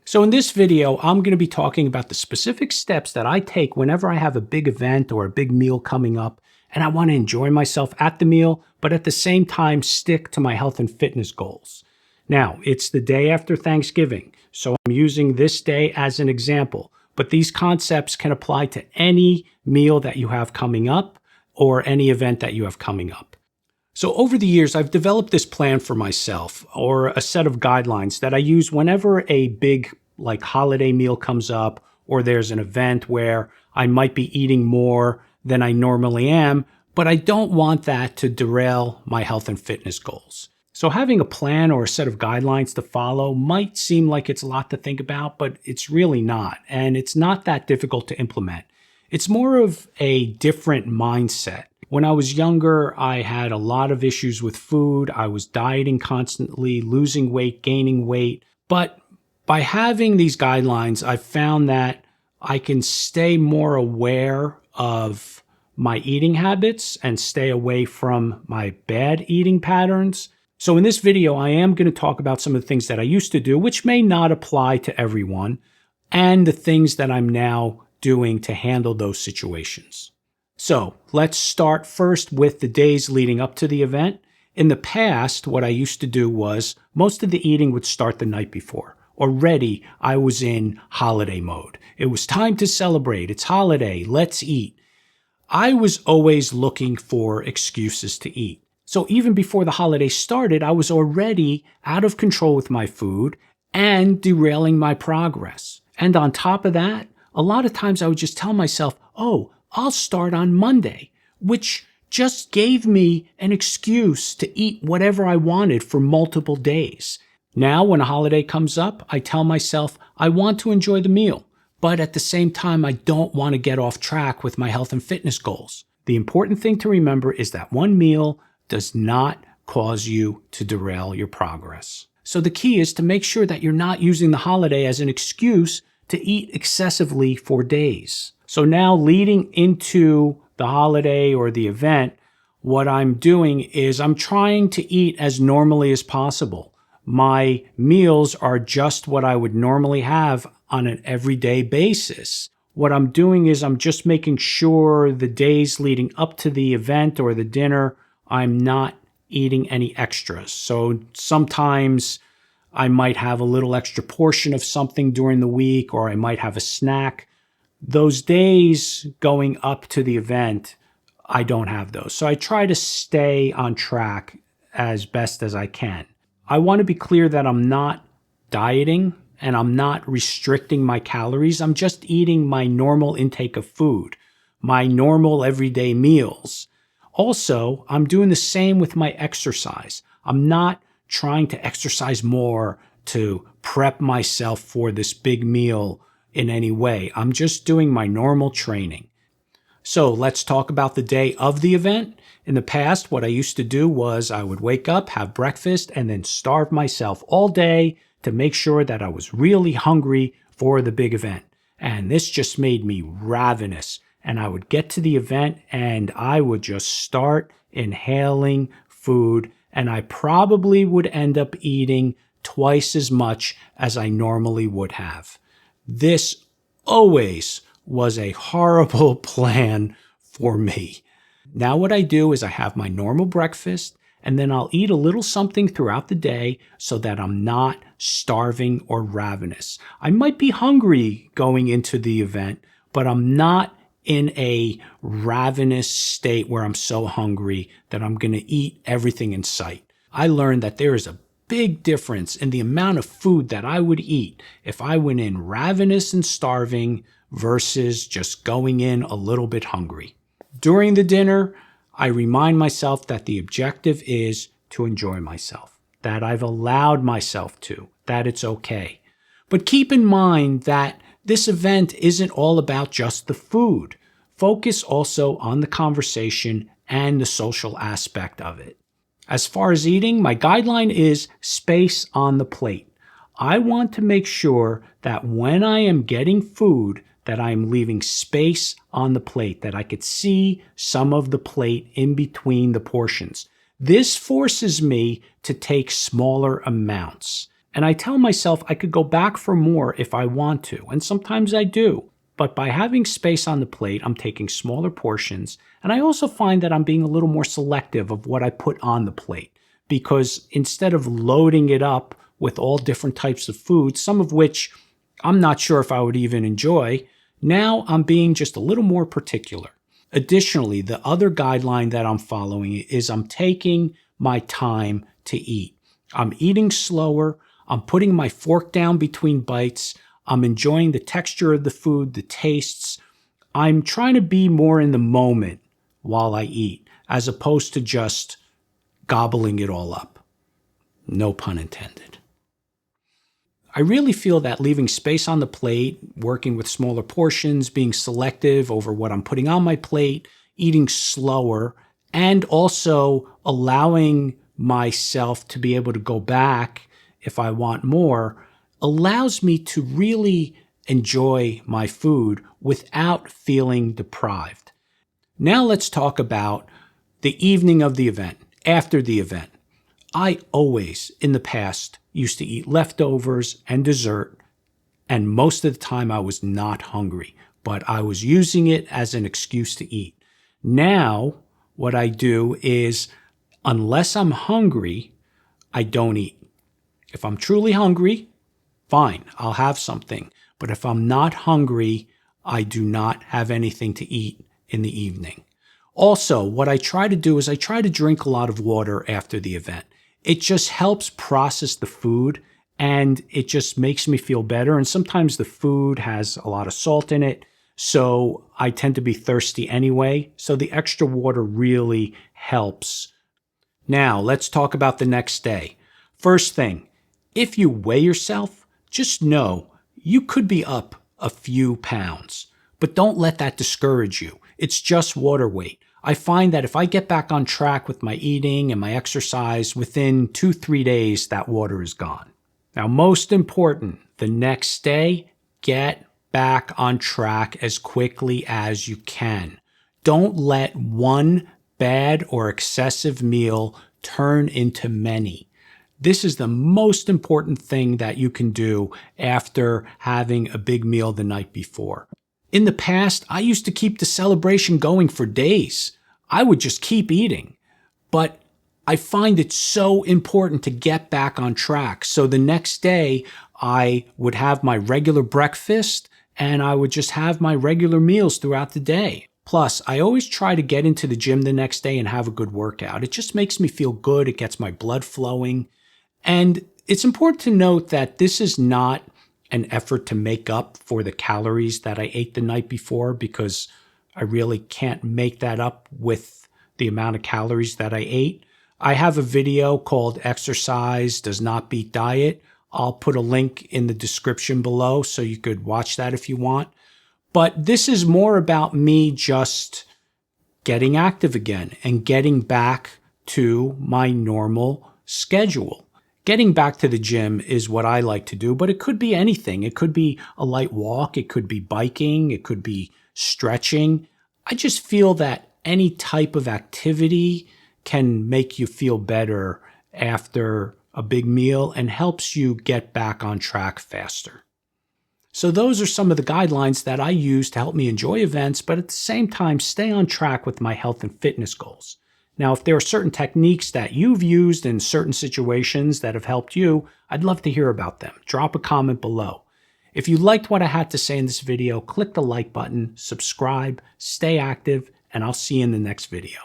So in this video, I'm going to be talking about the specific steps that I take whenever I have a big event or a big meal coming up, and I want to enjoy myself at the meal, but at the same time stick to my health and fitness goals. Now, it's the day after Thanksgiving, so I'm using this day as an example, but these concepts can apply to any meal that you have coming up or any event that you have coming up. So over the years, I've developed this plan for myself, or a set of guidelines that I use whenever a big holiday meal comes up, or there's an event where I might be eating more than I normally am, but I don't want that to derail my health and fitness goals. So having a plan or a set of guidelines to follow might seem like it's a lot to think about, but it's really not. And it's not that difficult to implement. It's more of a different mindset. When I was younger, I had a lot of issues with food. I was dieting constantly, losing weight, gaining weight. But by having these guidelines, I've found that I can stay more aware of my eating habits and stay away from my bad eating patterns. So in this video, I am going to talk about some of the things that I used to do, which may not apply to everyone, and the things that I'm now doing to handle those situations. So let's start first with the days leading up to the event. In the past, what I used to do was most of the eating would start the night before. Already, I was in holiday mode. It was time to celebrate. It's holiday. Let's eat. I was always looking for excuses to eat. So even before the holiday started, I was already out of control with my food and derailing my progress. And on top of that, a lot of times I would just tell myself, oh, I'll start on Monday, which just gave me an excuse to eat whatever I wanted for multiple days. Now, when a holiday comes up, I tell myself I want to enjoy the meal, but at the same time, I don't want to get off track with my health and fitness goals. The important thing to remember is that one meal does not cause you to derail your progress. So the key is to make sure that you're not using the holiday as an excuse to eat excessively for days. So now leading into the holiday or the event, what I'm doing is I'm trying to eat as normally as possible. My meals are just what I would normally have on an everyday basis. What I'm doing is I'm just making sure the days leading up to the event or the dinner, I'm not eating any extras. So sometimes I might have a little extra portion of something during the week, or I might have a snack. Those days going up to the event, I don't have those. So I try to stay on track as best as I can. I want to be clear that I'm not dieting and I'm not restricting my calories. I'm just eating my normal intake of food, my normal everyday meals. Also, I'm doing the same with my exercise. I'm not trying to exercise more to prep myself for this big meal in any way. I'm just doing my normal training. So let's talk about the day of the event. In the past, what I used to do was I would wake up, have breakfast, and then starve myself all day to make sure that I was really hungry for the big event. And this just made me ravenous. And I would get to the event and I would just start inhaling food, and I probably would end up eating twice as much as I normally would have. This always was a horrible plan for me. Now what I do is I have my normal breakfast, and then I'll eat a little something throughout the day so that I'm not starving or ravenous. I might be hungry going into the event, but I'm not in a ravenous state where I'm so hungry that I'm going to eat everything in sight. I learned that there is a big difference in the amount of food that I would eat if I went in ravenous and starving versus just going in a little bit hungry. During the dinner, I remind myself that the objective is to enjoy myself, that I've allowed myself to, that it's okay. But keep in mind that this event isn't all about just the food. Focus also on the conversation and the social aspect of it. As far as eating, my guideline is space on the plate. I want to make sure that when I am getting food, that I'm leaving space on the plate, that I could see some of the plate in between the portions. This forces me to take smaller amounts. And I tell myself I could go back for more if I want to, and sometimes I do. But by having space on the plate, I'm taking smaller portions, and I also find that I'm being a little more selective of what I put on the plate, because instead of loading it up with all different types of food, some of which I'm not sure if I would even enjoy, now I'm being just a little more particular. Additionally, the other guideline that I'm following is I'm taking my time to eat. I'm eating slower. I'm putting my fork down between bites. I'm enjoying the texture of the food, the tastes. I'm trying to be more in the moment while I eat, as opposed to just gobbling it all up. No pun intended. I really feel that leaving space on the plate, working with smaller portions, being selective over what I'm putting on my plate, eating slower, and also allowing myself to be able to go back if I want more, allows me to really enjoy my food without feeling deprived. Now let's talk about the evening of the event, after the event. I always, in the past, used to eat leftovers and dessert, and most of the time I was not hungry, but I was using it as an excuse to eat. Now, what I do is, unless I'm hungry, I don't eat. If I'm truly hungry, fine, I'll have something. But if I'm not hungry, I do not have anything to eat in the evening. Also, what I try to do is I try to drink a lot of water after the event. It just helps process the food, and it just makes me feel better. And sometimes the food has a lot of salt in it, so I tend to be thirsty anyway. So the extra water really helps. Now, let's talk about the next day. First thing, if you weigh yourself, just know you could be up a few pounds, but don't let that discourage you. It's just water weight. I find that if I get back on track with my eating and my exercise, within 2-3 days, that water is gone. Now, most important, the next day, get back on track as quickly as you can. Don't let one bad or excessive meal turn into many. This is the most important thing that you can do after having a big meal the night before. In the past, I used to keep the celebration going for days. I would just keep eating. But I find it so important to get back on track. So the next day, I would have my regular breakfast and I would just have my regular meals throughout the day. Plus, I always try to get into the gym the next day and have a good workout. It just makes me feel good. It gets my blood flowing. And it's important to note that this is not an effort to make up for the calories that I ate the night before, because I really can't make that up with the amount of calories that I ate. I have a video called Exercise Does Not Beat Diet. I'll put a link in the description below so you could watch that if you want. But this is more about me just getting active again and getting back to my normal schedule. Getting back to the gym is what I like to do, but it could be anything. It could be a light walk. It could be biking. It could be stretching. I just feel that any type of activity can make you feel better after a big meal and helps you get back on track faster. So those are some of the guidelines that I use to help me enjoy events, but at the same time, stay on track with my health and fitness goals. Now, if there are certain techniques that you've used in certain situations that have helped you, I'd love to hear about them. Drop a comment below. If you liked what I had to say in this video, click the like button, subscribe, stay active, and I'll see you in the next video.